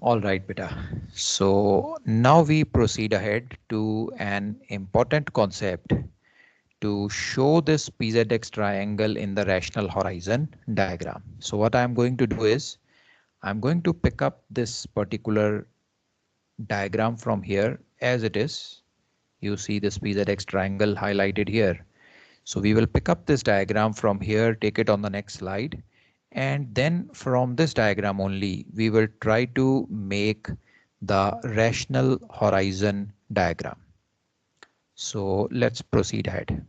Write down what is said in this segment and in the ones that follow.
All right, beta. So now we proceed ahead to an important concept to show this PZX triangle in the rational horizon diagram. So what I'm going to do is I'm going to pick up this particular diagram from here as it is. You see this PZX triangle highlighted here. So we will pick up this diagram from here, take it on the next slide. And then from this diagram only, we will try to make the rational horizon diagram. So let's proceed ahead.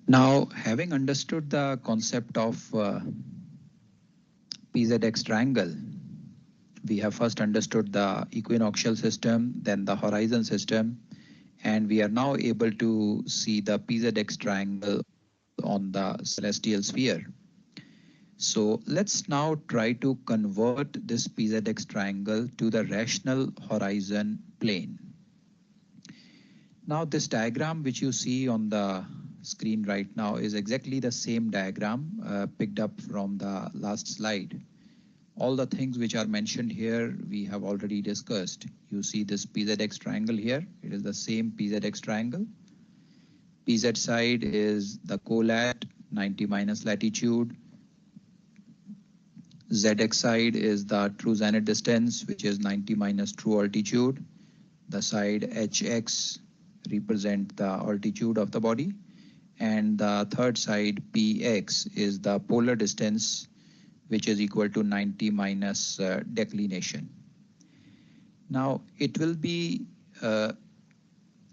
Now, having understood the concept of PZX triangle, we have first understood the equinoctial system, then the horizon system, and we are now able to see the PZX triangle on the celestial sphere. So let's now try to convert this PZX triangle to the rational horizon plane. Now this diagram which you see on the screen right now is exactly the same diagram picked up from the last slide. All the things which are mentioned here we have already discussed. You see this PZX triangle here. It is the same PZX triangle. PZ side is the colat 90 minus latitude. ZX side is the true zenith distance, which is 90 minus true altitude. The side HX represent the altitude of the body. And the third side PX is the polar distance, which is equal to 90 minus declination. Now, it will be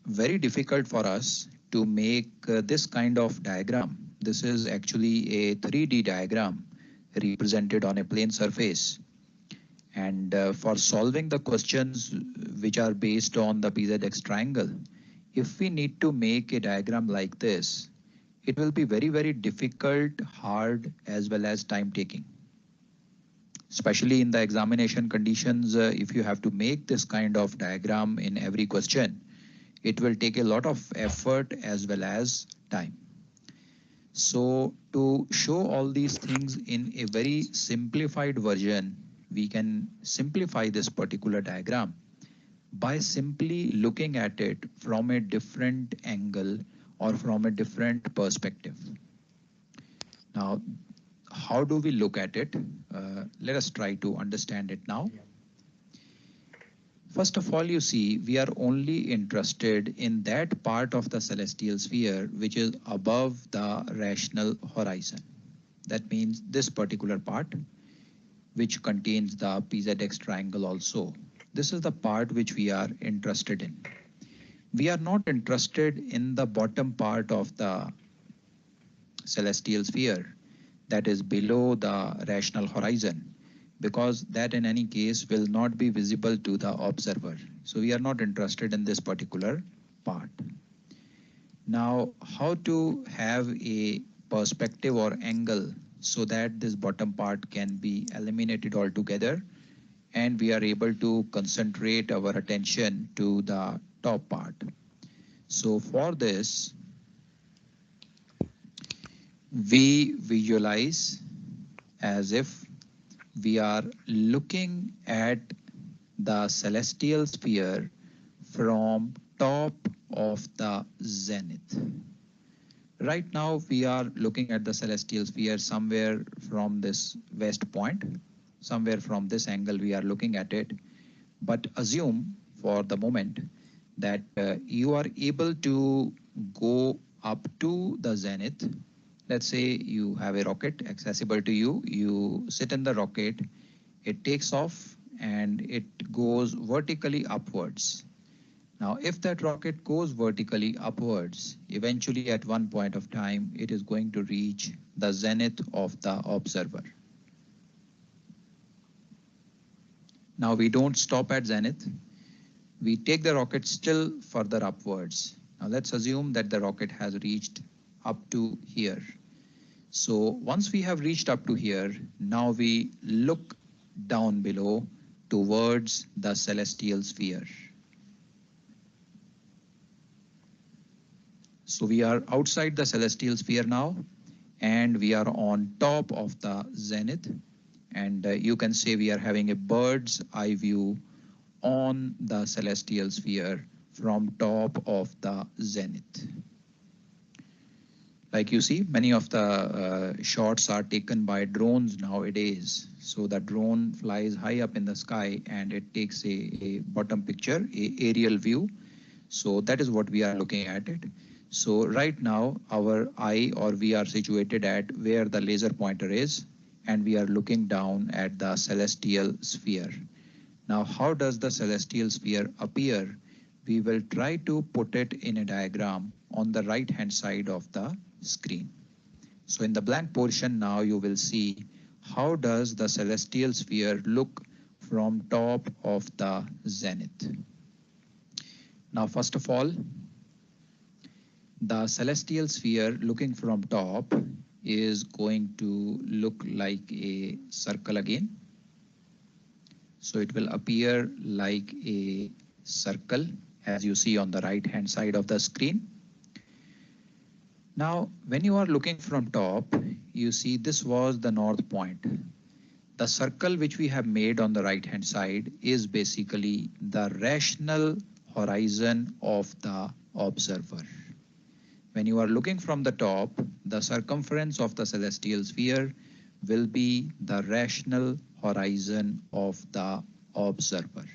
very difficult for us to make this kind of diagram. This is actually a 3D diagram represented on a plane surface. And for solving the questions which are based on the PZX triangle, if we need to make a diagram like this, it will be very, very difficult, hard, as well as time taking. Especially in the examination conditions, if you have to make this kind of diagram in every question, it will take a lot of effort as well as time. So to show all these things in a very simplified version, we can simplify this particular diagram by simply looking at it from a different angle or from a different perspective. Now, how do we look at it? Let us try to understand it now. First of all, you see, we are only interested in that part of the celestial sphere which is above the rational horizon. That means this particular part, which contains the PZX triangle also. This is the part which we are interested in. We are not interested in the bottom part of the celestial sphere that is below the rational horizon, because that in any case will not be visible to the observer. So we are not interested in this particular part. Now, how to have a perspective or angle so that this bottom part can be eliminated altogether and we are able to concentrate our attention to the top part. So for this, we visualize as if we are looking at the celestial sphere from top of the zenith. Right now, we are looking at the celestial sphere somewhere from this west point, somewhere from this angle we are looking at it. But assume for the moment that you are able to go up to the zenith. Let's say you have a rocket accessible to you. You sit in the rocket, it takes off and it goes vertically upwards. Now, if that rocket goes vertically upwards, eventually at one point of time, it is going to reach the zenith of the observer. Now, we don't stop at zenith. We take the rocket still further upwards. Now, let's assume that the rocket has reached up to here. So once we have reached up to here, now we look down below towards the celestial sphere. So we are outside the celestial sphere now, and we are on top of the zenith. And you can say we are having a bird's eye view on the celestial sphere from top of the zenith. Like you see, many of the shots are taken by drones nowadays. So the drone flies high up in the sky and it takes a bottom picture, a aerial view. So that is what we are looking at it. So right now our eye, or we are situated at where the laser pointer is, and we are looking down at the celestial sphere. Now, how does the celestial sphere appear? We will try to put it in a diagram on the right hand side of the screen. So in the blank portion now you will see how does the celestial sphere look from top of the zenith. Now first of all, the celestial sphere looking from top is going to look like a circle again. So it will appear like a circle as you see on the right hand side of the screen. Now, when you are looking from top, you see this was the north point. The circle which we have made on the right hand side is basically the rational horizon of the observer. When you are looking from the top, the circumference of the celestial sphere will be the rational horizon of the observer.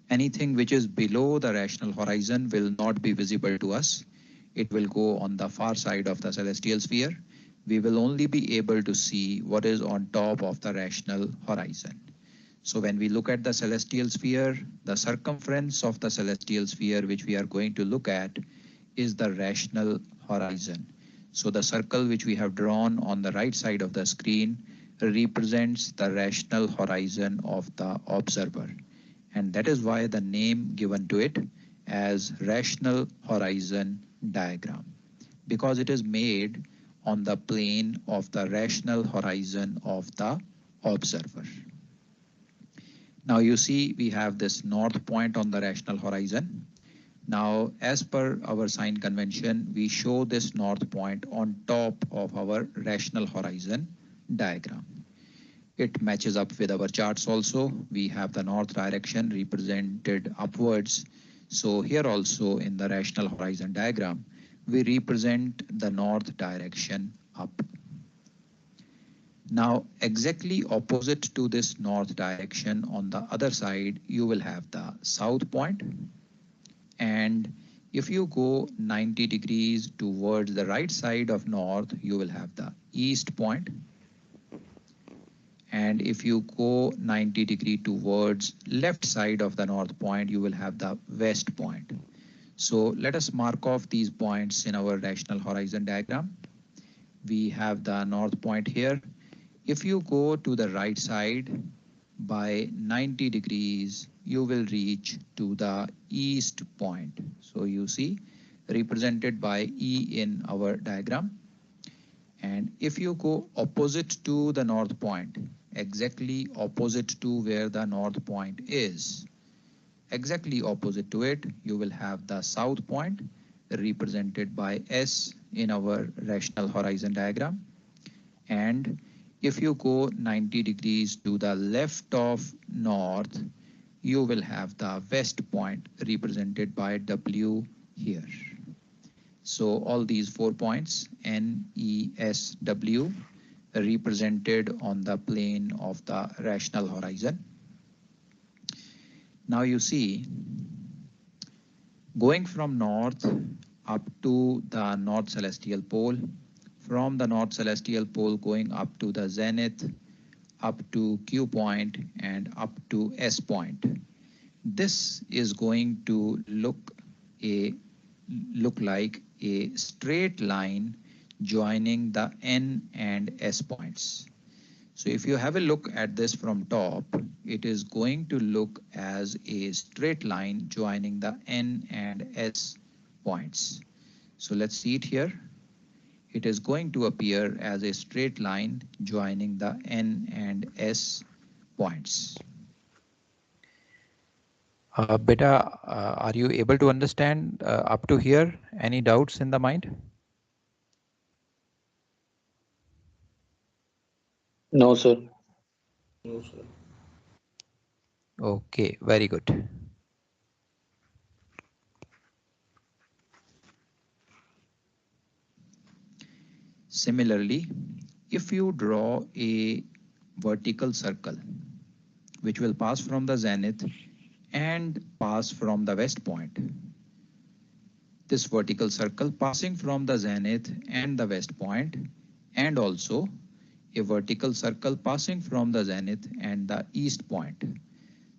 Anything which is below the rational horizon will not be visible to us. It will go on the far side of the celestial sphere. We will only be able to see what is on top of the rational horizon. So when we look at the celestial sphere, the circumference of the celestial sphere which we are going to look at is the rational horizon. So the circle which we have drawn on the right side of the screen represents the rational horizon of the observer. And that is why the name given to it as rational horizon diagram, because it is made on the plane of the rational horizon of the observer. Now you see we have this north point on the rational horizon. Now, as per our sign convention, we show this north point on top of our rational horizon diagram. It matches up with our charts also. We have the north direction represented upwards. So here also in the rational horizon diagram, we represent the north direction up. Now, exactly opposite to this north direction on the other side, you will have the south point. And if you go 90 degrees towards the right side of north, you will have the east point. And if you go 90 degree towards left side of the north point, you will have the west point. So let us mark off these points in our rational horizon diagram. We have the north point here. If you go to the right side by 90 degrees, you will reach to the east point. So you see represented by E in our diagram. And if you go opposite to the north point, exactly opposite to where the north point is, exactly opposite to it, you will have the south point represented by S in our rational horizon diagram. And if you go 90 degrees to the left of north, you will have the west point represented by W here. So all these 4 points, N, E, S, W, represented on the plane of the rational horizon. Now you see, going from north up to the north celestial pole, from the north celestial pole going up to the zenith, up to Q point and up to S point. This is going to look like a straight line joining the N and S points. So if you have a look at this from top, it is going to look as a straight line joining the N and S points. So let's see it here. it is going to appear as a straight line joining the N and S points. Beta, are you able to understand up to here? Any doubts in the mind? No, sir. Okay, very good. Similarly, if you draw a vertical circle which will pass from the zenith and pass from the west point, this vertical circle passing from the zenith and the west point, and also a vertical circle passing from the zenith and the east point.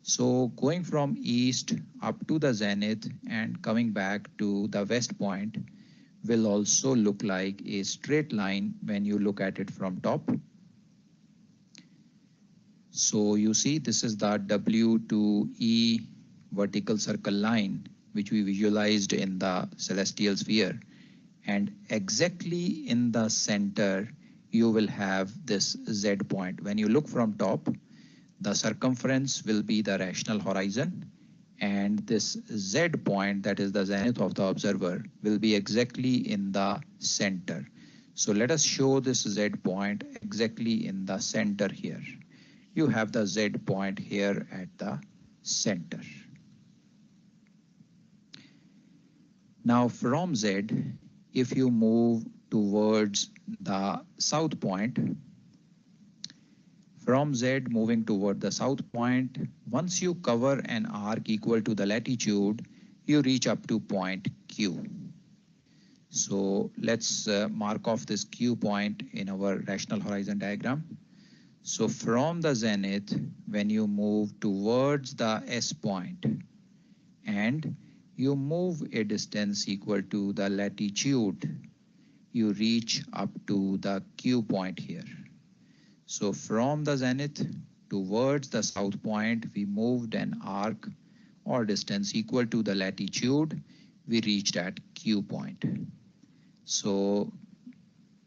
So going from east up to the zenith and coming back to the west point will also look like a straight line when you look at it from top. So you see this is the W to E vertical circle line which we visualized in the celestial sphere, and exactly in the center you will have this Z point. When you look from top, the circumference will be the rational horizon, and this Z point, that is the zenith of the observer, will be exactly in the center. So let us show this Z point exactly in the center here. You have the Z point here at the center. Now from Z, if you move towards the south point, from Z moving toward the south point, once you cover an arc equal to the latitude, you reach up to point Q. So let's mark off this Q point in our rational horizon diagram. So from the zenith, when you move towards the S point and you move a distance equal to the latitude, you reach up to the Q point here. So from the zenith towards the south point, we moved an arc or distance equal to the latitude. We reached at Q point. So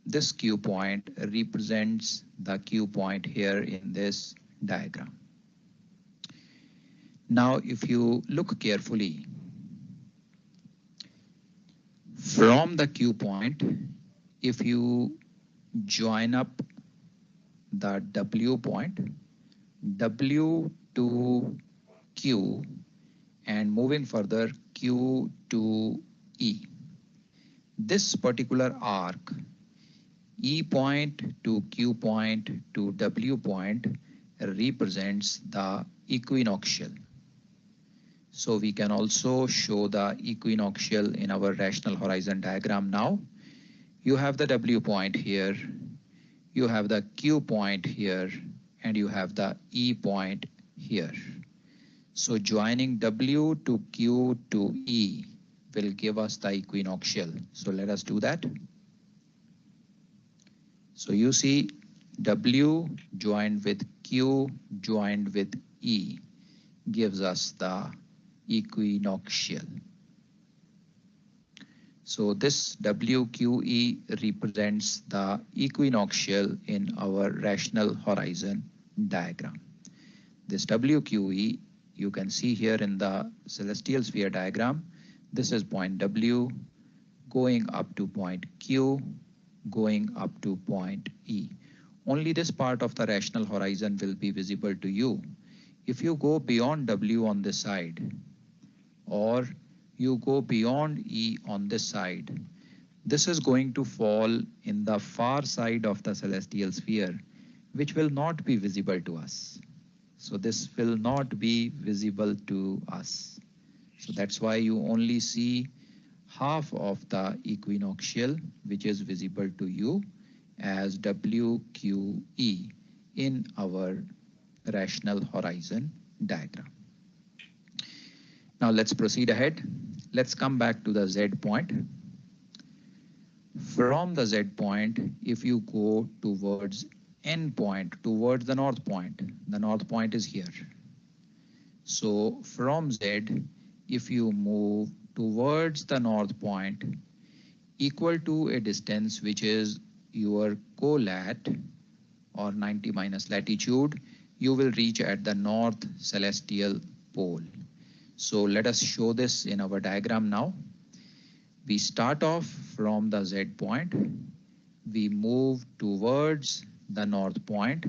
this Q point represents the Q point here in this diagram. Now, if you look carefully, from the Q point, if you join up the W point, W to Q, and moving further Q to E. This particular arc, E point to Q point to W point, represents the equinoctial. So we can also show the equinoctial in our rational horizon diagram now. You have the W point here, you have the Q point here, and you have the E point here. So joining W to Q to E will give us the equinoctial. So let us do that. So you see W joined with Q joined with E gives us the equinoctial. So this WQE represents the equinoctial in our rational horizon diagram. This WQE you can see here in the celestial sphere diagram. This is point W going up to point Q, going up to point E. Only this part of the rational horizon will be visible to you. If you go beyond W on this side, or you go beyond E on this side, this is going to fall in the far side of the celestial sphere, which will not be visible to us. So this will not be visible to us. So that's why you only see half of the equinoctial, which is visible to you as WQE in our rational horizon diagram. Now let's proceed ahead. Let's come back to the Z point. From the Z point, if you go towards N point, towards the north point is here. So from Z, if you move towards the north point, equal to a distance which is your colat or 90 minus latitude, you will reach at the north celestial pole. So let us show this in our diagram now. We start off from the Z point, we move towards the north point,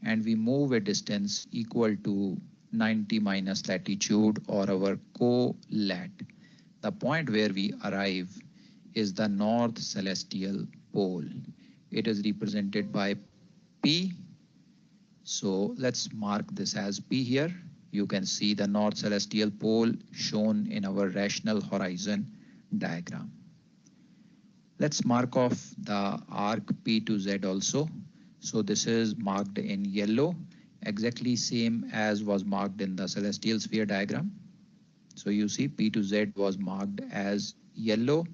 and we move a distance equal to 90 minus latitude or our colat. The point where we arrive is the north celestial pole. It is represented by P. So let's mark this as P here. You can see the north celestial pole shown in our rational horizon diagram. Let's mark off the arc P to Z also. So this is marked in yellow, exactly same as was marked in the celestial sphere diagram. So you see P to Z was marked as yellow,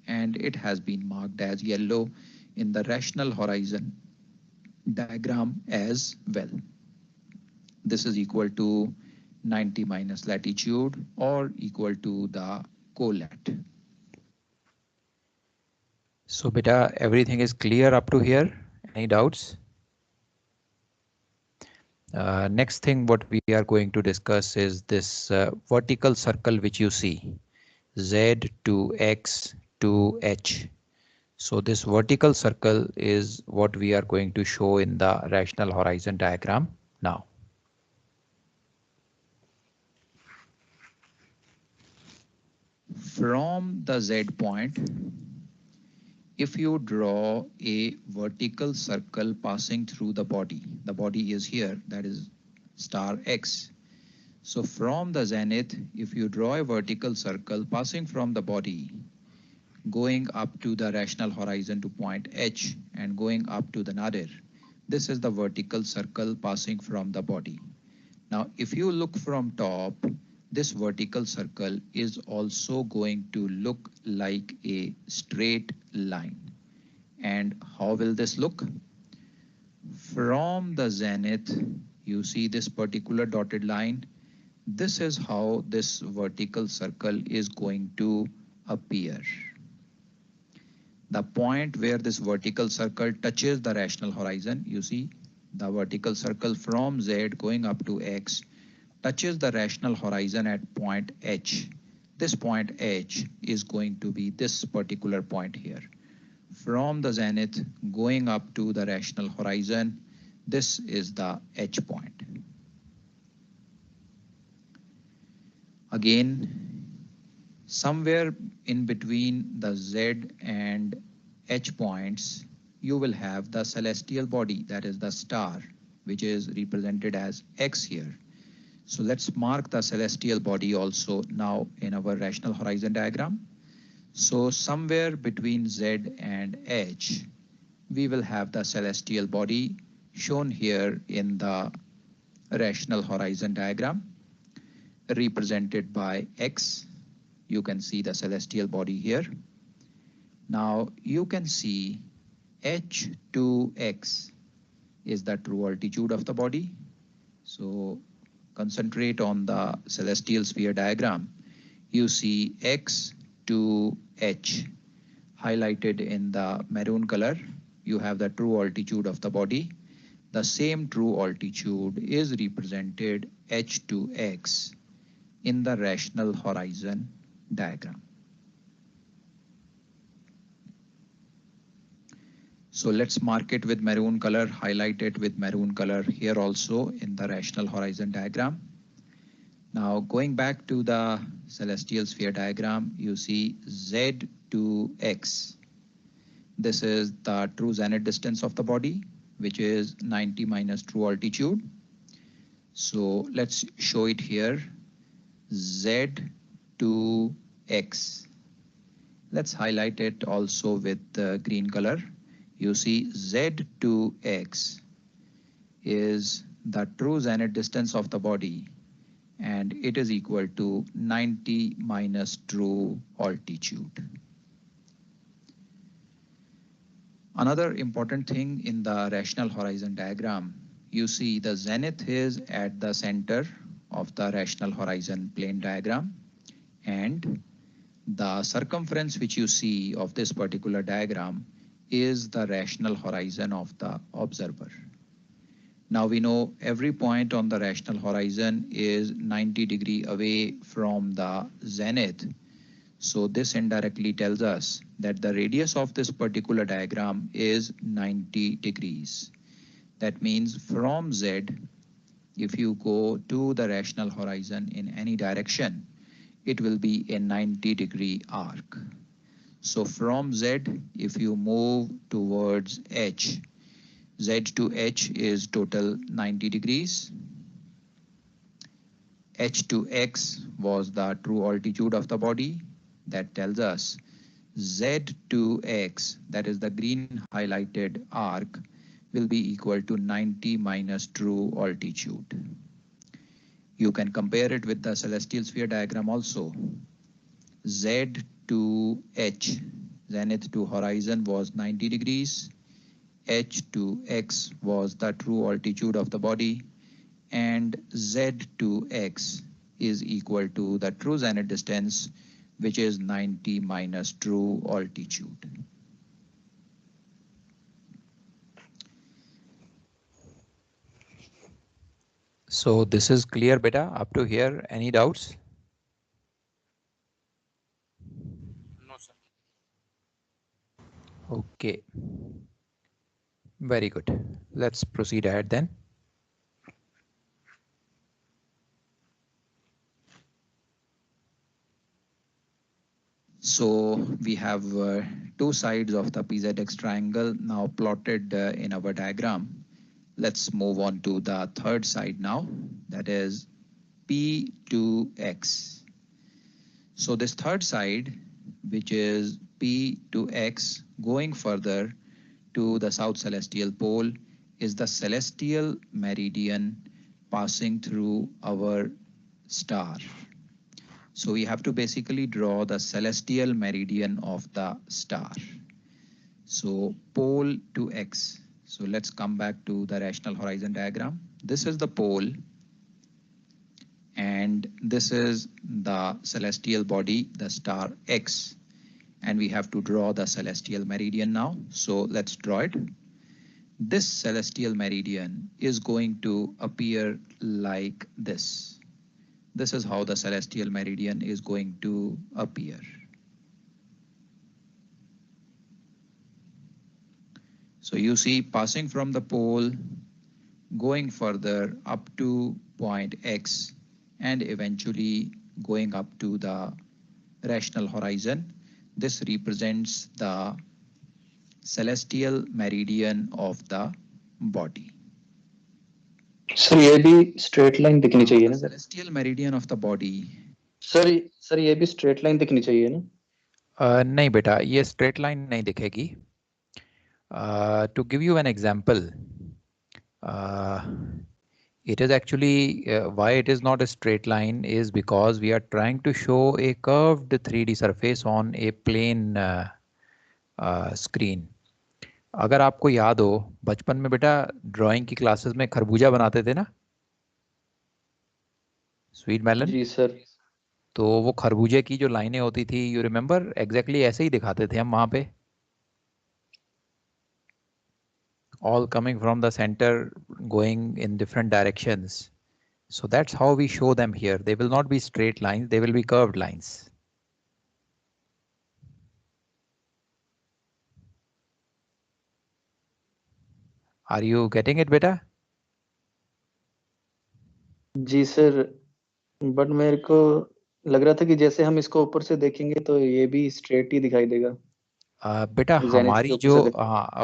and it has been marked as yellow in the rational horizon diagram as well. This is equal to 90 minus latitude or equal to the colat. So beta, everything is clear up to here. Any doubts? Next thing what we are going to discuss is this vertical circle which you see, Z to X to H. So this vertical circle is what we are going to show in the rational horizon diagram now. From the Z point, if you draw a vertical circle passing through the body is here, that is star X. So from the zenith, if you draw a vertical circle passing from the body, going up to the rational horizon to point H and going up to the nadir, this is the vertical circle passing from the body. Now, if you look from top, this vertical circle is also going to look like a straight line. And how will this look? From the zenith, you see this particular dotted line. This is how this vertical circle is going to appear. The point where this vertical circle touches the rational horizon, you see the vertical circle from Z going up to X touches the rational horizon at point H. This point H is going to be this particular point here. From the zenith going up to the rational horizon, this is the H point. Again, somewhere in between the Z and H points, you will have the celestial body, that is the star, which is represented as X here. So let's mark the celestial body also now in our rational horizon diagram. So somewhere between Z and H, we will have the celestial body shown here in the rational horizon diagram, represented by X. You can see the celestial body here. Now you can see H to X is the true altitude of the body. So concentrate on the celestial sphere diagram. You see X to H highlighted in the maroon color. You have the true altitude of the body. The same true altitude is represented H to X in the rational horizon diagram. So let's mark it with maroon color, highlight it with maroon color here also in the rational horizon diagram. Now going back to the celestial sphere diagram, you see Z to X. This is the true zenith distance of the body, which is 90 minus true altitude. So let's show it here, Z to X. Let's highlight it also with the green color. You see Z to X is the true zenith distance of the body, and it is equal to 90 minus true altitude. Another important thing in the rational horizon diagram, you see the zenith is at the center of the rational horizon plane diagram, and The circumference which you see of this particular diagram is the rational horizon of the observer. Now we know every point on the rational horizon is 90 degree away from the zenith. So this indirectly tells us that the radius of this particular diagram is 90 degrees. That means from Z, if you go to the rational horizon in any direction, it will be a 90-degree arc. So from Z, if you move towards H, Z to H is total 90 degrees. H to X was the true altitude of the body. That tells us Z to X, that is the green highlighted arc, will be equal to 90 minus true altitude. You can compare it with the celestial sphere diagram also. Z to H, zenith to horizon, was 90 degrees. H to X was the true altitude of the body, and Z to X is equal to the true zenith distance, which is 90 minus true altitude. So this is clear, beta, up to here. Any doubts? No, sir. Okay. Very good. Let's proceed ahead then. So we have two sides of the PZX triangle now plotted in our diagram. Let's move on to the third side now, that is P2X. So this third side, which is P2X, going further to the south celestial pole, is the celestial meridian passing through our star. So we have to basically draw the celestial meridian of the star. So pole to X. So let's come back to the rational horizon diagram. This is the pole, and this is the celestial body, the star X. And we have to draw the celestial meridian now. So let's draw it. This celestial meridian is going to appear like this. This is how the celestial meridian is going to appear. So you see, passing from the pole, going further up to point X, and eventually going up to the rational horizon. This represents the celestial meridian of the body. Sir ये भी straight line दिखनी Now, चाहिए the ना sir celestial meridian of the body. Sir ये भी straight line दिखनी चाहिए ना नहीं बेटा, ये स्ट्रेट लाइन नहीं दिखेगी. To give you an example, it is actually why it is not a straight line is because we are trying to show a curved 3D surface on a plane screen. अगर आपको याद हो बचपन में बेटा drawing की classes में खरबूजा बनाते थे ना, स्वीट मेलन. जी सर तो वो खरबूजे की जो लाइनें होती थी, यू रिमेम्बर, एग्जैक्टली ऐसे ही दिखाते थे हम वहां पे. All coming from the center, going in different directions. So that's how we show them here. They will not be straight lines, they will be curved lines. Are you getting it, beta? जी sir but मेरे को लग रहा था कि जैसे हम इसको ऊपर से देखेंगे तो ये भी स्ट्रेट ही दिखाई देगा बेटा जेनिथ के हमारी ऊपर जो से देख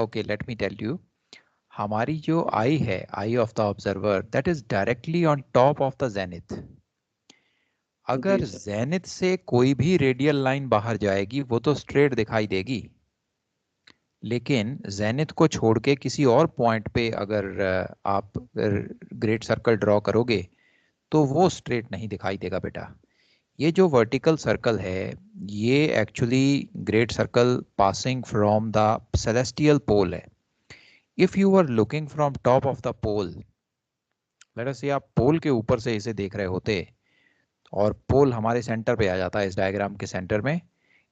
okay, let me tell you. हमारी जो आई है, eye of the observer, that is directly on top of the zenith. अगर जी सर जेनिथ से कोई भी रेडियल लाइन बाहर जाएगी वो तो स्ट्रेट दिखाई देगी, लेकिन जेनिथ को छोड़ के किसी और पॉइंट पे अगर आप ग्रेट सर्कल ड्रॉ करोगे तो वो स्ट्रेट नहीं दिखाई देगा बेटा. ये जो वर्टिकल सर्कल है ये actually great circle passing from the celestial pole है. If you are looking from top of the pole, let us say आप पोल के ऊपर से इसे देख रहे होते और पोल हमारे सेंटर पे आ जाता है, इस डायग्राम के सेंटर में,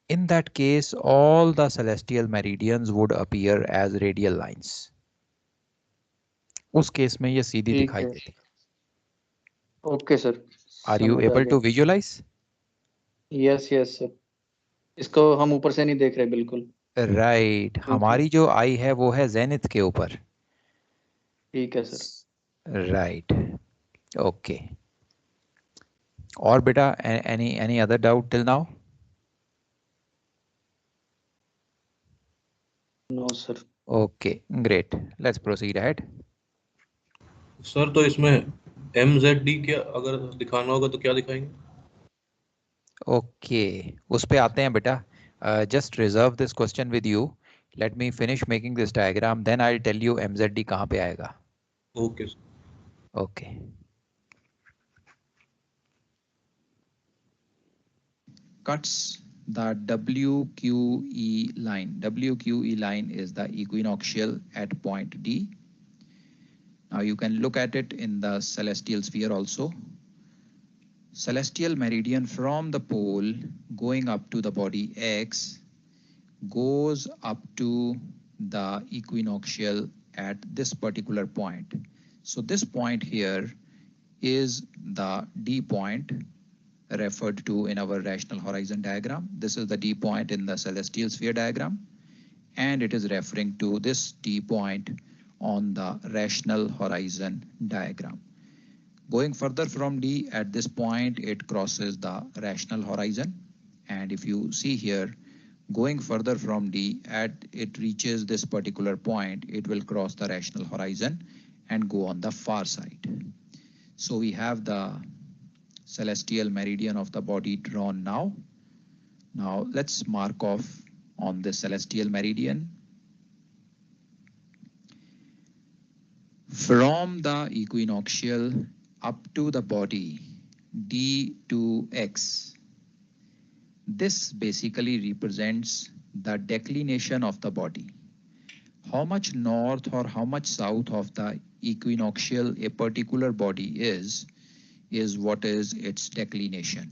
In that case, all the celestial meridians would appear as radial lines. उस केस में ये सीधी ठीक दिखाई है, देती. ओके सर, Are you समझ आ able गया. to visualize? Yes yes sir, इसको हम ऊपर से नहीं देख रहे बिल्कुल, Right. क्योंकि हमारी जो आई है वो है जेनिथ के ऊपर. ठीक है सर. Right. Okay. और बेटा, any other doubt till now? No sir. Okay, great. Let's proceed ahead. Sir तो इसमें MZD क्या अगर दिखाना होगा तो क्या दिखाएंगे? Okay, उस पे आते हैं बेटा. Just reserve this question with you. Let me finish making this diagram, then I'll tell you MZD कहाँ पे आएगा. Okay sir. Okay. Cuts the WQE line. WQE line is the equinoctial at point D. Now you can look at it in the celestial sphere also. Celestial meridian from the pole going up to the body X goes up to the equinoctial at this particular point. So this point here is the D point referred to in our rational horizon diagram. This is the D point in the celestial sphere diagram, and it is referring to this D point on the rational horizon diagram. Going further from D, at this point, it crosses the rational horizon. And if you see here, going further from D, it reaches this particular point, it will cross the rational horizon and go on the far side. So we have the celestial meridian of the body drawn now. Now let's mark off on the celestial meridian. From the equinoctial up to the body D to X. This basically represents the declination of the body. How much north or how much south of the equinoctial a particular body is what is its declination.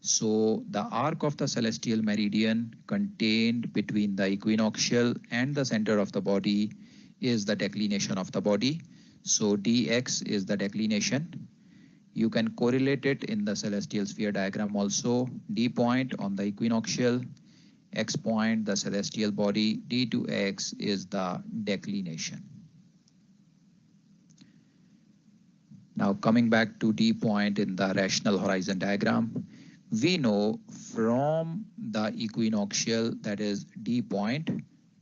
So the arc of the celestial meridian contained between the equinoctial and the center of the body is the declination of the body. So dx is the declination. You can correlate it in the celestial sphere diagram also. D point on the equinoctial, X point, the celestial body, D to X is the declination. Now coming back to D point in the rational horizon diagram, we know from the equinoctial, that is D point,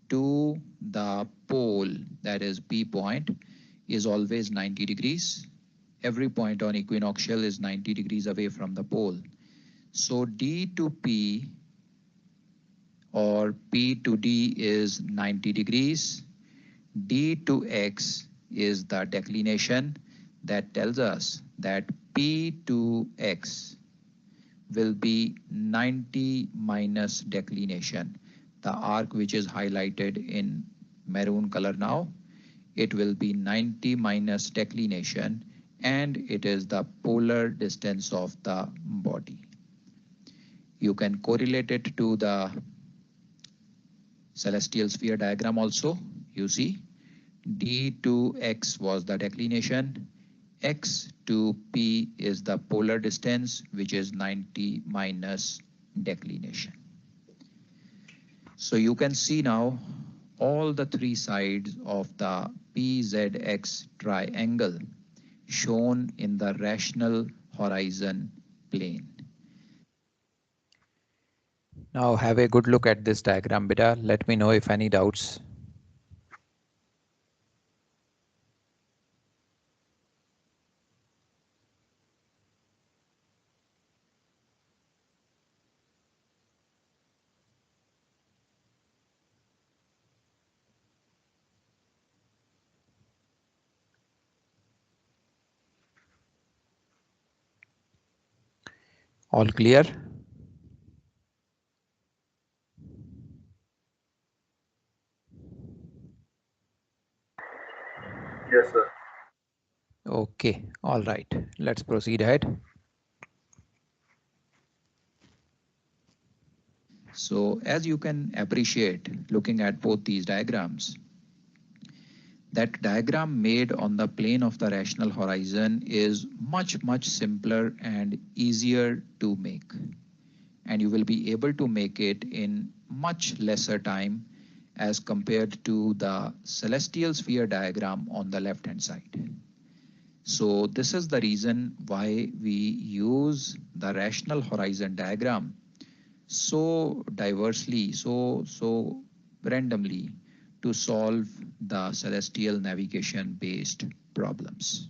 to the pole, that is P point, is always 90 degrees. Every point on equinoctial is 90 degrees away from the pole. So D to P or P to D is 90 degrees. D to X is the declination. That tells us that P to X will be 90 minus declination. The arc which is highlighted in maroon color now, it will be 90 minus declination, and it is the polar distance of the body. You can correlate it to the celestial sphere diagram also. You see, D to X was the declination, X to P is the polar distance, which is 90 minus declination. So you can see now all the three sides of the PZX triangle shown in the rational horizon plane. Now have a good look at this diagram, beta. Let me know if any doubts. All clear? Yes, sir. Okay, all right. Let's proceed ahead. So as you can appreciate looking at both these diagrams, that diagram made on the plane of the rational horizon is much simpler and easier to make. And you will be able to make it in much lesser time as compared to the celestial sphere diagram on the left hand side. So this is the reason why we use the rational horizon diagram so diversely, so randomly to solve the celestial navigation based problems.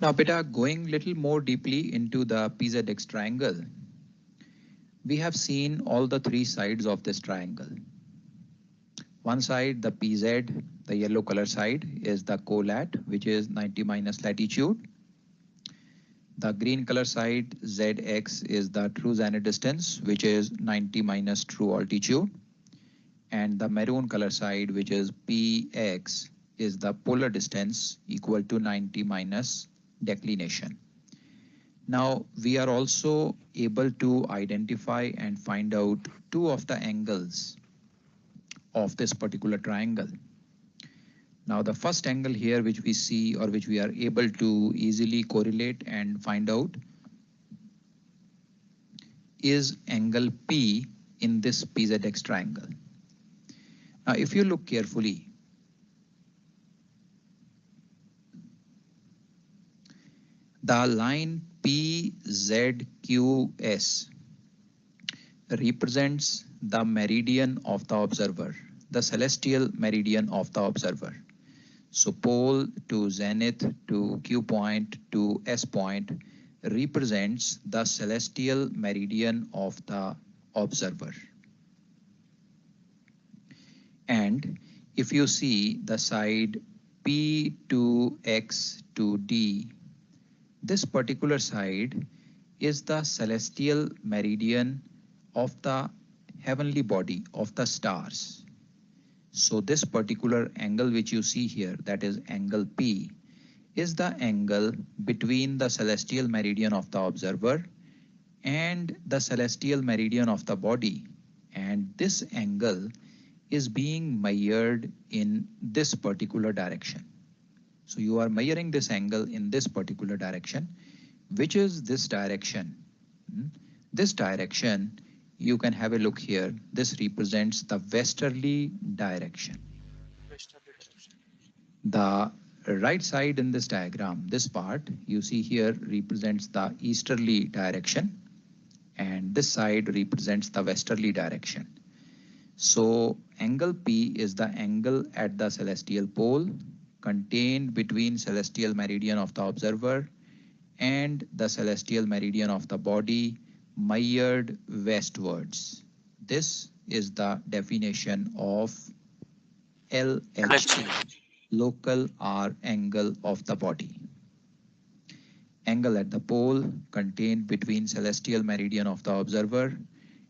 Now, beta, going little more deeply into the PZX triangle, we have seen all the three sides of this triangle. One side, the PZ, the yellow color side, is the colat, which is 90 minus latitude. The green color side, ZX, is the true zenith distance, which is 90 minus true altitude. And the maroon color side, which is PX, is the polar distance equal to 90 minus declination. Now, we are also able to identify and find out two of the angles of this particular triangle. Now, the first angle here, which we see or which we are able to easily correlate and find out, is angle P in this PZX triangle. Now, if you look carefully, the line PZQS represents the meridian of the observer, the celestial meridian of the observer. So pole to zenith to Q point to S point represents the celestial meridian of the observer. And if you see the side P to X to D, this particular side is the celestial meridian of the heavenly body of the stars. So this particular angle which you see here, that is angle P, is the angle between the celestial meridian of the observer and the celestial meridian of the body. And this angle is being measured in this particular direction. So you are measuring this angle in this particular direction, which is this direction. This direction, you can have a look here. This represents the westerly direction. Westerly direction. The right side in this diagram, this part you see here represents the easterly direction, and this side represents the westerly direction. So angle P is the angle at the celestial pole contained between celestial meridian of the observer and the celestial meridian of the body measured westwards. This is the definition of LHA, local R angle of the body. Angle at the pole contained between celestial meridian of the observer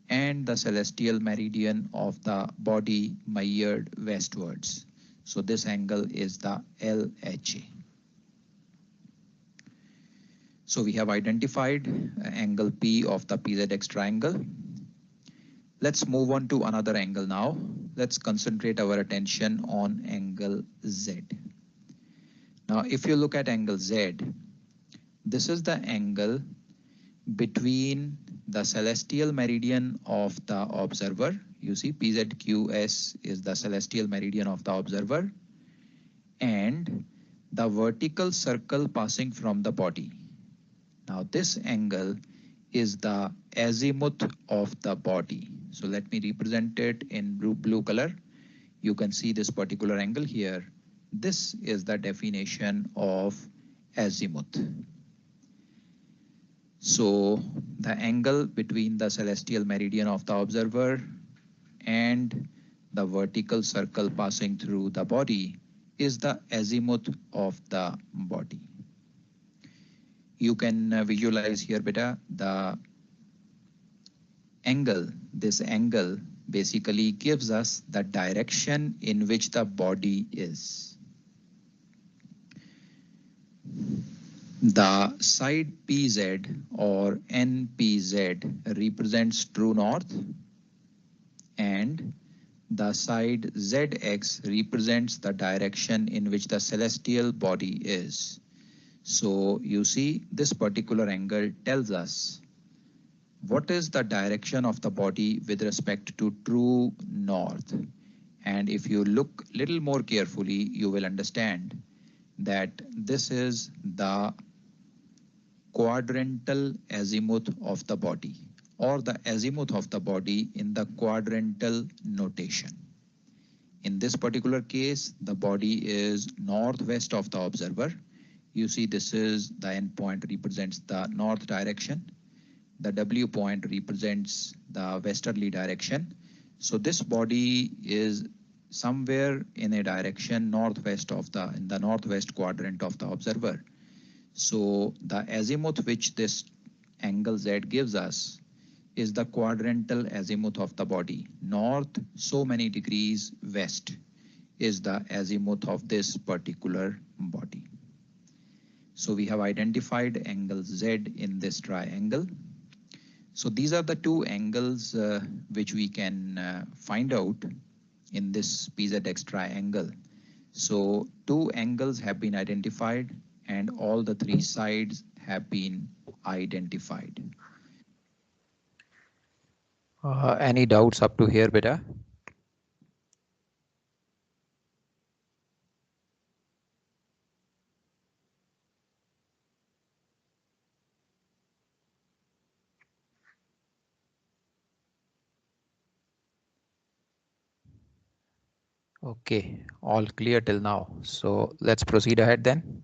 and the celestial meridian of the body measured westwards. So this angle is the LHA. So we have identified angle P of the PZX triangle. Let's move on to another angle now. Let's concentrate our attention on angle Z. Now, if you look at angle Z, this is the angle between the celestial meridian of the observer. You see PZQS is the celestial meridian of the observer, and the vertical circle passing from the body. Now this angle is the azimuth of the body. So let me represent it in blue color. You can see this particular angle here. This is the definition of azimuth. So the angle between the celestial meridian of the observer and the vertical circle passing through the body is the azimuth of the body. You can visualize here, beta, the angle. This angle basically gives us the direction in which the body is. The side PZ or NPZ represents true north, and the side ZX represents the direction in which the celestial body is. So you see, this particular angle tells us what is the direction of the body with respect to true north. And if you look little more carefully, you will understand that this is the quadrantal azimuth of the body, or the azimuth of the body in the quadrantal notation. In this particular case, the body is northwest of the observer. You see, this is the end point represents the north direction. The W point represents the westerly direction. So this body is somewhere in a direction northwest of in the northwest quadrant of the observer. So the azimuth which this angle Z gives us is the quadrantal azimuth of the body. North so many degrees west is the azimuth of this particular body. So we have identified angle Z in this triangle. So these are the two angles which we can find out in this PZX triangle. So two angles have been identified and all the three sides have been identified. Any doubts up to here, beta? Okay, all clear till now. So let's proceed ahead then.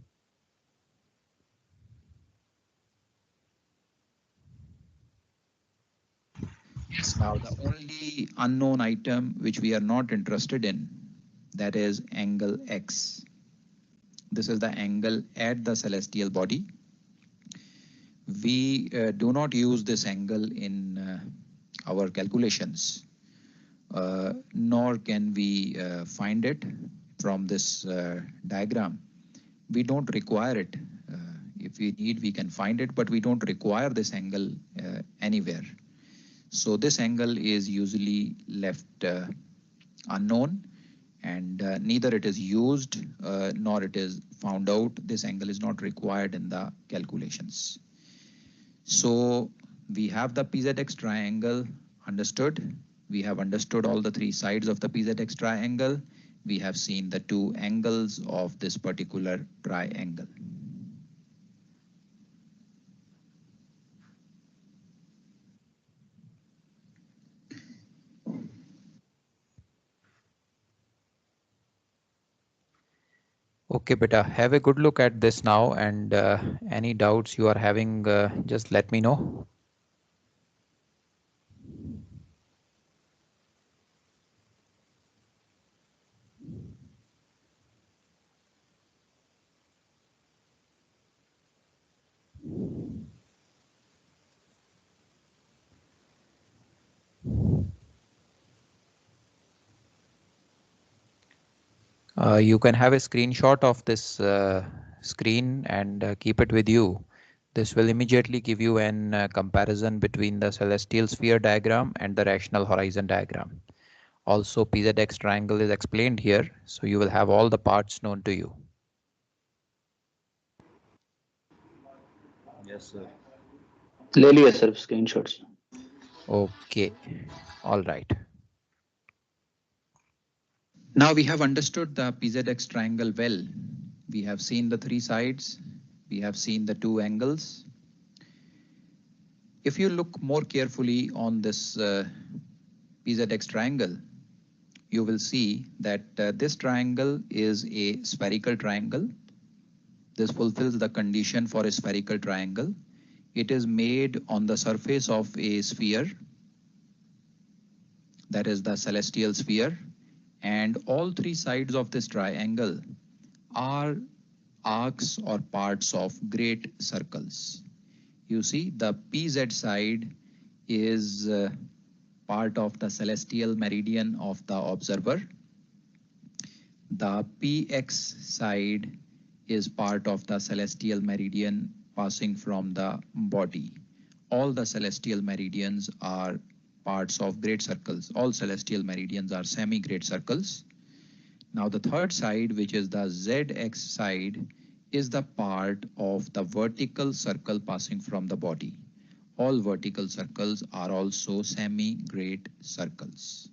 Yes, now the only unknown item which we are not interested in, that is angle X. This is the angle at the celestial body. We do not use this angle in our calculations, nor can we find it from this diagram. We don't require it. If we need, we can find it, but we don't require this angle anywhere. So this angle is usually left unknown, and neither it is used nor it is found out. This angle is not required in the calculations. So we have the PZX triangle understood. We have understood all the three sides of the PZX triangle. We have seen the two angles of this particular triangle. Okay, beta, have a good look at this now, and any doubts you are having, just let me know. You can have a screenshot of this screen and keep it with you. This will immediately give you an comparison between the celestial sphere diagram and the rational horizon diagram. Also, PZX triangle is explained here, so you will have all the parts known to you. Yes, sir. ले लिया sir screenshots. Okay, all right. Now we have understood the PZX triangle well. We have seen the three sides. We have seen the two angles. If you look more carefully on this PZX triangle, you will see that this triangle is a spherical triangle. This fulfills the condition for a spherical triangle. It is made on the surface of a sphere, that is the celestial sphere, and all three sides of this triangle are arcs or parts of great circles. You see, the PZ side is part of the celestial meridian of the observer. The PX side is part of the celestial meridian passing from the body. All the celestial meridians are parts of great circles. All celestial meridians are semi-great circles. Now the third side, which is the ZX side, is the part of the vertical circle passing from the body. All vertical circles are also semi-great circles.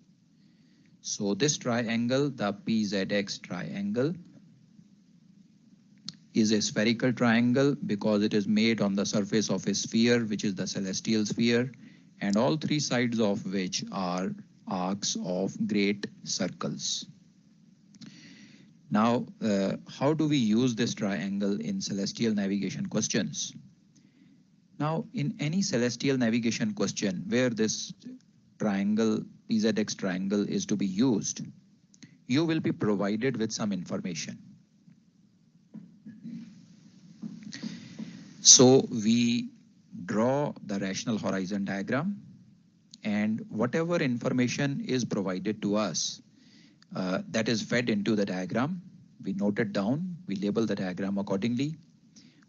So this triangle, the PZX triangle, is a spherical triangle because it is made on the surface of a sphere, which is the celestial sphere, and all three sides of which are arcs of great circles. Now, how do we use this triangle in celestial navigation questions? Now, in any celestial navigation question where this triangle, PZX triangle, is to be used, you will be provided with some information. So we draw the rational horizon diagram, and whatever information is provided to us, that is fed into the diagram. We note it down, we label the diagram accordingly.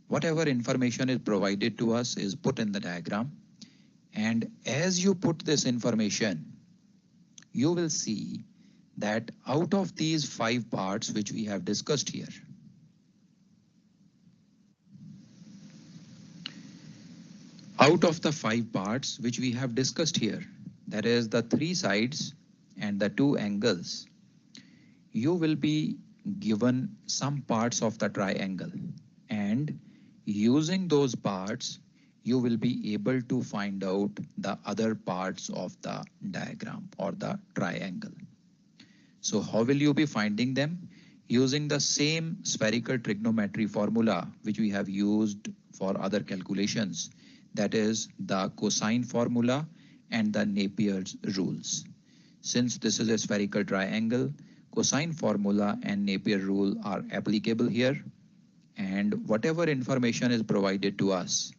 Whatever information is provided to us is put in the diagram. And as you put this information, you will see that out of these 5 parts which we have discussed here, out of the 5 parts which we have discussed here, that is the 3 sides and the 2 angles, you will be given some parts of the triangle, and using those parts, you will be able to find out the other parts of the diagram or the triangle. So how will you be finding them? Using the same spherical trigonometry formula which we have used for other calculations, that is the cosine formula and the Napier's rules. Since this is a spherical triangle, cosine formula and Napier rule are applicable here, and whatever information is provided to us,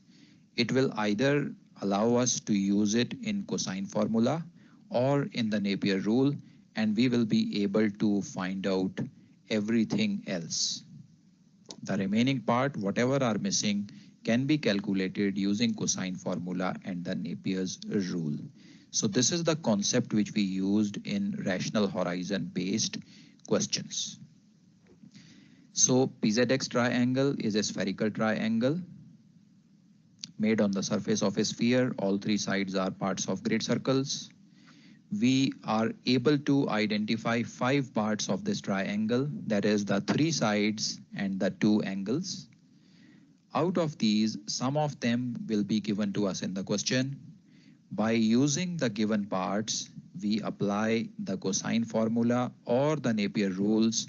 it will either allow us to use it in cosine formula or in the Napier rule, and we will be able to find out everything else. The remaining part, whatever are missing, can be calculated using cosine formula and the Napier's rule. So this is the concept which we used in rational horizon based questions. So PZX triangle is a spherical triangle made on the surface of a sphere. All 3 sides are parts of great circles. We are able to identify 5 parts of this triangle, that is the 3 sides and the 2 angles. Out of these, some of them will be given to us in the question. By using the given parts, we apply the cosine formula or the Napier rules,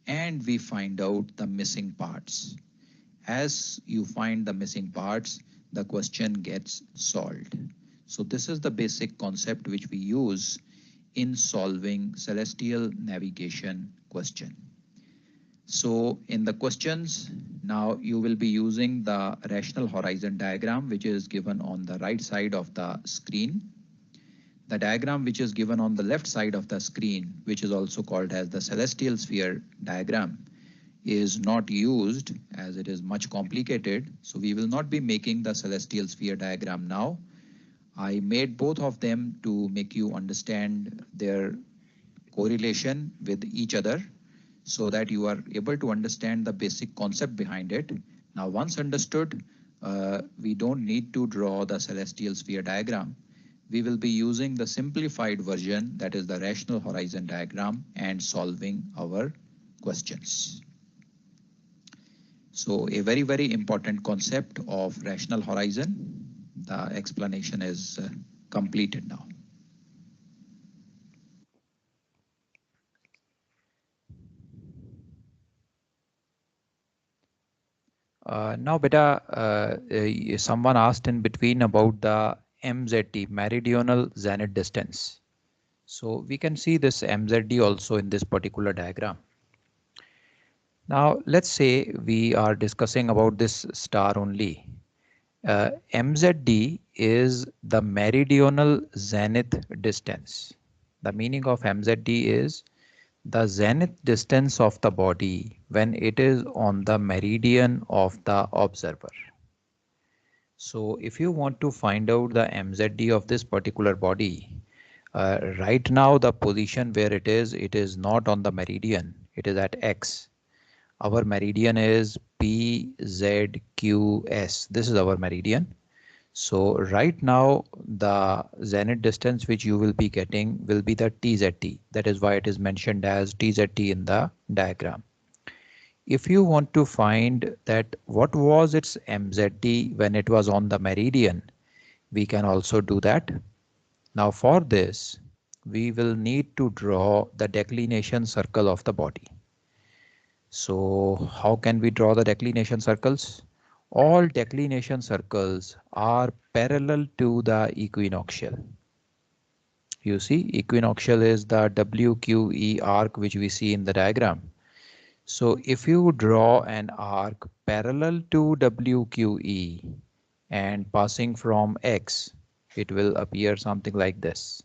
and we find out the missing parts. As you find the missing parts, the question gets solved. So this is the basic concept which we use in solving celestial navigation question. So in the questions, now you will be using the rational horizon diagram, which is given on the right side of the screen. The diagram which is given on the left side of the screen, which is also called as the celestial sphere diagram, is not used as it is much complicated. So we will not be making the celestial sphere diagram now. I made both of them to make you understand their correlation with each other, so that you are able to understand the basic concept behind it. Now, once understood, we don't need to draw the celestial sphere diagram. We will be using the simplified version, that is the rational horizon diagram, and solving our questions. So a very, very important concept of rational horizon. The explanation is completed now. Now, beta, someone asked in between about the MZD, meridional zenith distance. So we can see this MZD also in this particular diagram. Now, let's say we are discussing about this star only. MZD is the meridional zenith distance. The meaning of MZD is the zenith distance of the body when it is on the meridian of the observer. So if you want to find out the MZD of this particular body, right now the position where it is not on the meridian, it is at X. Our meridian is PZQS. This is our meridian. So right now the zenith distance which you will be getting will be the TZT. That is why it is mentioned as TZT in the diagram. If you want to find that what was its MZD when it was on the meridian, we can also do that. Now for this, we will need to draw the declination circle of the body. So how can we draw the declination circles? All declination circles are parallel to the equinoctial. You see, equinoctial is the WQE arc which we see in the diagram. So if you draw an arc parallel to WQE and passing from X, it will appear something like this.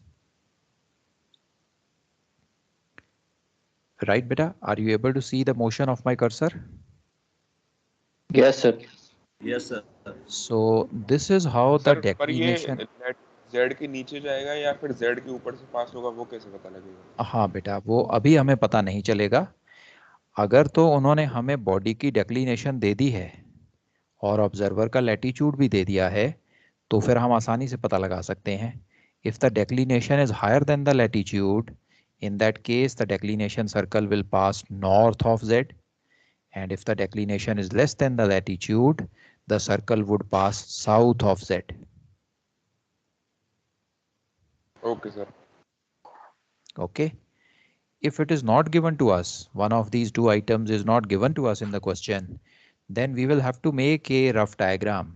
Right, beta? Are you able to see the motion of my cursor? Yes, sir. Yes, sir. So this is how the sir पर ये declination. Net Z के नीचे जाएगा या फिर Z के ऊपर से पास होगा, वो कैसे पता लगेगा? हाँ बेटा, वो अभी हमें पता नहीं चलेगा। अगर तो उन्होंने हमें बॉडी की डेक्लिनेशन दे दी है और ऑब्जर्वर का लैटिट्यूड भी दे दिया है, तो फिर हम आसानी से पता लगा सकते हैं। If the declination is higher than the latitude, in that case the declination circle will pass north of Z, and if the declination is less than the latitude, the circle would pass south of Z. Okay sir. Okay. If it is not given to us, one of these two items is not given to us in the question, then we will have to make a rough diagram.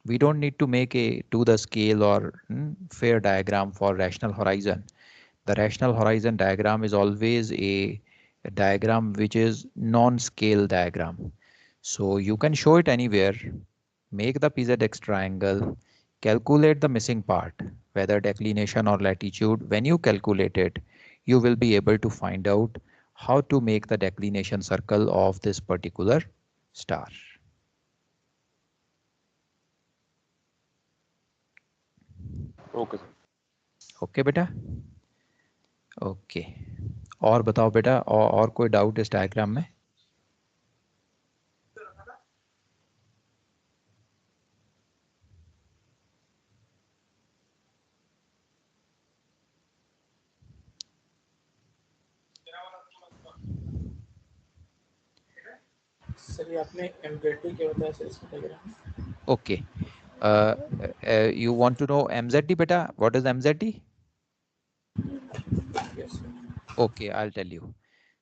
We don't need to make a to the scale or fair diagram for rational horizon. The rational horizon diagram is always a diagram which is non-scale diagram. So you can show it anywhere, make the PZX triangle, calculate the missing part, whether declination or latitude. When you calculate it, you will be able to find out how to make the declination circle of this particular star. Okay sir. Okay बेटा, okay. और बताओ बेटा, और कोई doubt इस diagram में? Sir ये आपने MZD क्या बताया सर इसमें diagram? Okay. You want to know MZD beta? What is MZD? Yes sir. Okay, I'll tell you.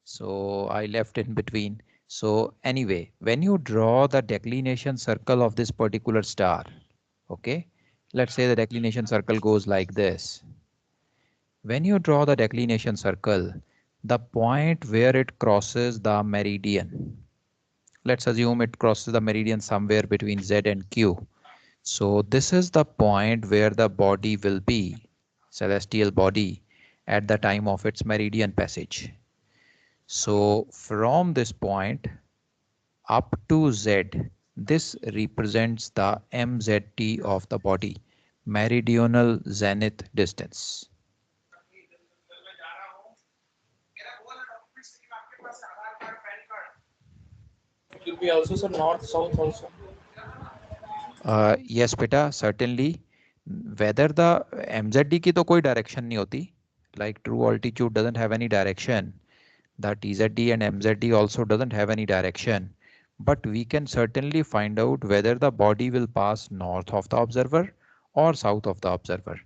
So I left in between. So anyway, when you draw the declination circle of this particular star, okay, let's say the declination circle goes like this. When you draw the declination circle, the point where it crosses the meridian, let's assume it crosses the meridian somewhere between Z and Q. So this is the point where the body will be, celestial body, at the time of its meridian passage. So from this point up to Z, this represents the MZT of the body, meridional zenith distance. It will be also sir north south also. Yes beta, certainly. Whether the MZD की तो कोई direction नहीं होती, like true altitude doesn't have any direction. The TZD and MZD also doesn't have any direction, but we can certainly find out whether the body will pass north of the observer or south of the observer.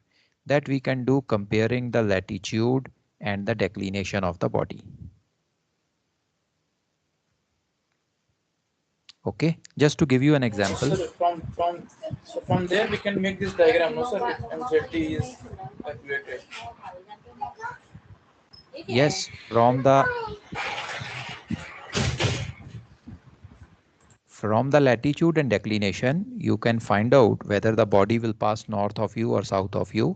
That we can do comparing the latitude and the declination of the body. Okay, just to give you an example. Sir, from there we can make this diagram, no sir? If MZD is calculated. Yes, from the latitude and declination, you can find out whether the body will pass north of you or south of you,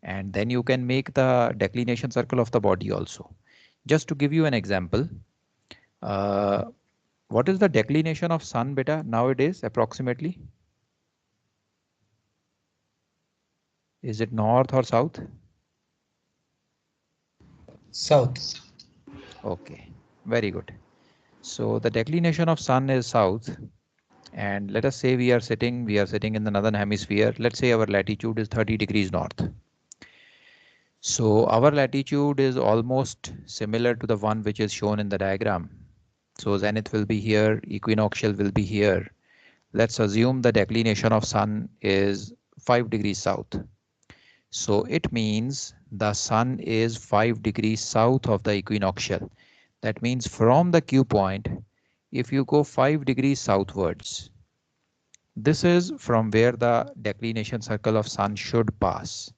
and then you can make the declination circle of the body also. Just to give you an example, what is the declination of sun beta nowadays approximately? Is it north or south? South. Okay, very good. So the declination of sun is south, and let us say we are sitting in the northern hemisphere. Let's say our latitude is 30 degrees north. So our latitude is almost similar to the one which is shown in the diagram. So zenith will be here, equinoctial will be here. Let's assume the declination of sun is 5 degrees south. So it means the sun is 5 degrees south of the equinoctial. That means from the Q point, if you go 5 degrees southwards, this is from where the declination circle of sun should pass.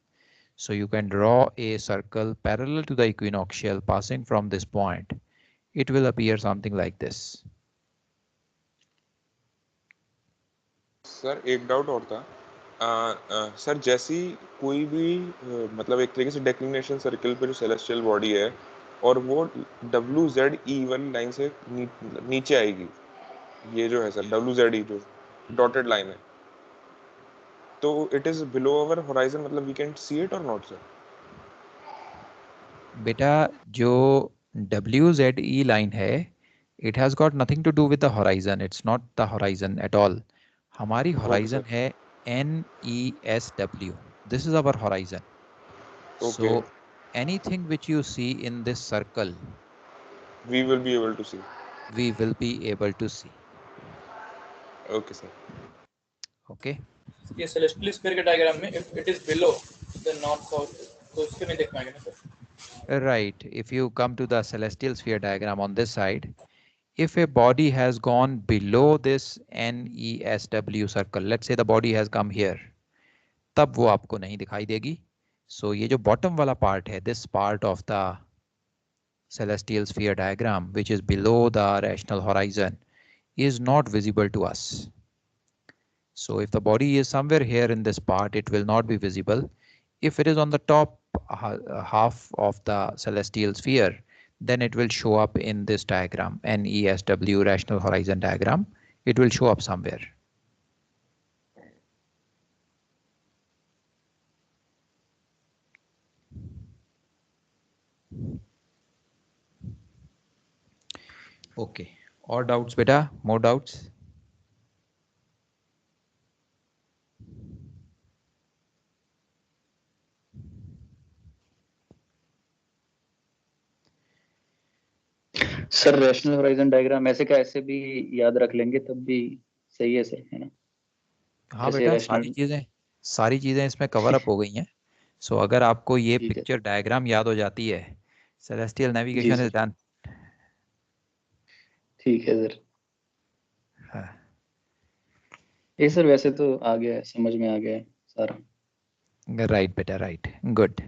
So you can draw a circle parallel to the equinoctial passing from this point. It will appear something like this. Sir एक doubt और था sir जैसी कोई भी मतलब एक तरीके से डेक्लिनेशन सर्कल पे जो सेलेस्टियल बॉडी है और वो WZE1 लाइन से नीचे आएगी, ये जो है सर WZE जो डॉटेड लाइन है, तो it is below our horizon, मतलब वी कैन सी इट और नॉट सर? बेटा जो WZE लाइन है, it has got nothing to do with the horizon. It's not the horizon at all. हमारी horizon है NESW. This is our horizon. So anything which you see in this circle, we will be able to see. We will be able to see. Okay sir. Okay. ये celestial sphere के diagram में if it is below the north south तो उसके नहीं देख पाएंगे ना sir? Right. If you come to the celestial sphere diagram on this side, if a body has gone below this NESW circle, let's say the body has come here, तब वो आपको नहीं दिखाई देगी. So ये जो bottom वाला part है, this part of the celestial sphere diagram, which is below the rational horizon, is not visible to us. So if the body is somewhere here in this part, it will not be visible. If it is on the top half of the celestial sphere, then it will show up in this diagram, NESW rational horizon diagram. It will show up somewhere. Okay. Or doubts, beta? More doubts? Sir rational horizon diagram ऐसे का ऐसे भी याद रख लेंगे तब भी सही है सर, है ना? हाँ बेटा, सारी चीजें इसमें कवर अप हो गई हैं. सो अगर आपको ये पिक्चर डायग्राम याद हो जाती है, सेलेस्टियल नेविगेशन इज डन. ठीक है सर. हाँ. ये सर वैसे तो आ गया है, समझ में आ गया है सारा. Right beta, right. Good.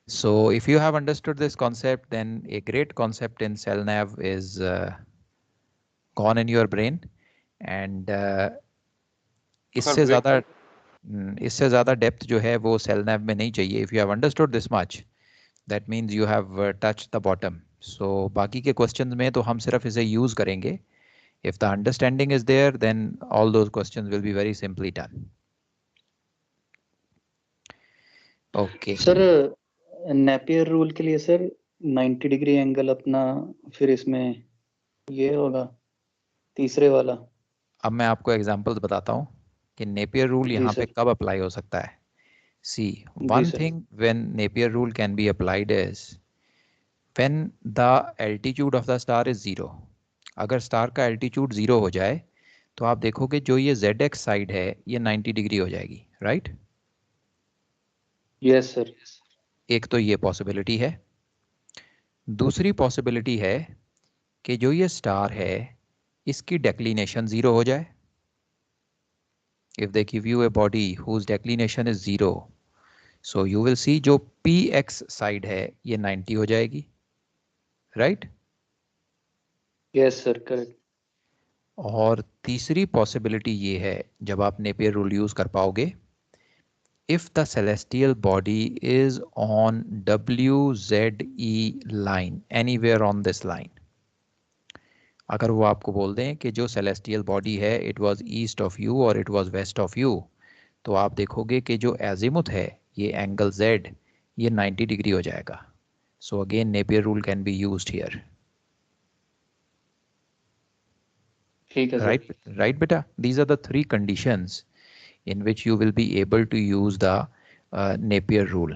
So if you have understood this concept, then a great concept in cell nav is gone in your brain. And इससे ज़्यादा डेप्थ जो है वो सेल नैव में नहीं चाहिए. If you have understood this much, that means you have touch the bottom. So बाकी के क्वेश्चंस में तो हम सिर्फ इसे यूज करेंगे. If the understanding is there, then all those questions will be very simply done. Okay sir Napier rule के लिए सर 90 डिग्री एंगल अपना, फिर इसमें ये होगा तीसरे वाला. अब मैं आपको एग्जांपल्स बताता हूँ कि नेपियर रूल यहाँ पे कब अप्लाई हो सकता है. See, one thing when Napier rule can be applied is when the altitude of the star is 0. अगर स्टार का एल्टीट्यूड 0 हो जाए तो आप देखोगे जो ये ZX साइड है ये 90 डिग्री हो जाएगी. राइट? Yes sir. एक तो ये पॉसिबिलिटी है. दूसरी पॉसिबिलिटी है कि जो ये स्टार है इसकी डेक्लिनेशन 0 हो जाए. If they give you a body whose declination is 0, so you will see जो PX side है ये 90 हो जाएगी. Right? Yes sir, correct. और तीसरी पॉसिबिलिटी ये है, जब आप नेपियर रूल यूज कर पाओगे, if the celestial body is on WZE line, anywhere on this line, अगर वो आपको बोल दें कि जो celestial body है it was east of you और it was west of you, तो आप देखोगे कि जो azimuth है ये angle Z ये 90 डिग्री हो जाएगा. So again Napier rule can be used here. ठीक है Right, sir. right beta. These are the three conditions in which you will be able to use the Napier rule.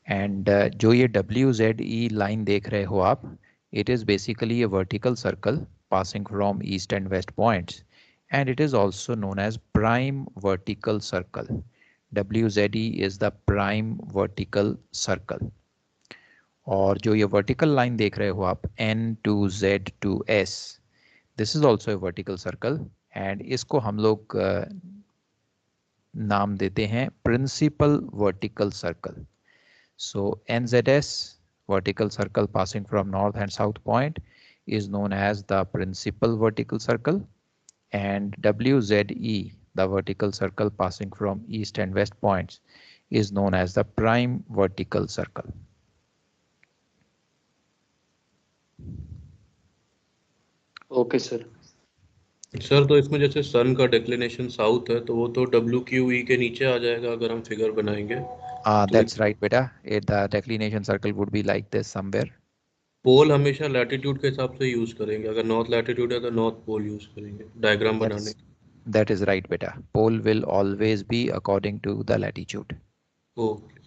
And जो ये WZE line देख रहे हो आप, it is basically a vertical circle passing from east and west points, and it is also known as prime vertical circle. WZE is the prime vertical circle. और जो ये vertical line देख रहे हो आप N to Z to S, this is also a vertical circle, and इसको हम लोग नाम देते हैं principal vertical circle. So NZS, vertical circle passing from north and south point, is known as the principal vertical circle, and WZE, the vertical circle passing from east and west points, is known as the prime vertical circle. Okay sir. Sir तो इसमें जैसे सन का declination south है तो वो तो WQE के नीचे आ जाएगा अगर हम फिगर बनाएंगे. That's right, beta. The declination circle would be like this somewhere. पोल हमेशा लैटिट्यूड के हिसाब से यूज करेंगे. अगर नॉर्थ लैटिट्यूड है तो नॉर्थ पोल यूज करेंगे डायग्राम बनाने के. That is right, beta. Pole will always be according to the latitude. Okay.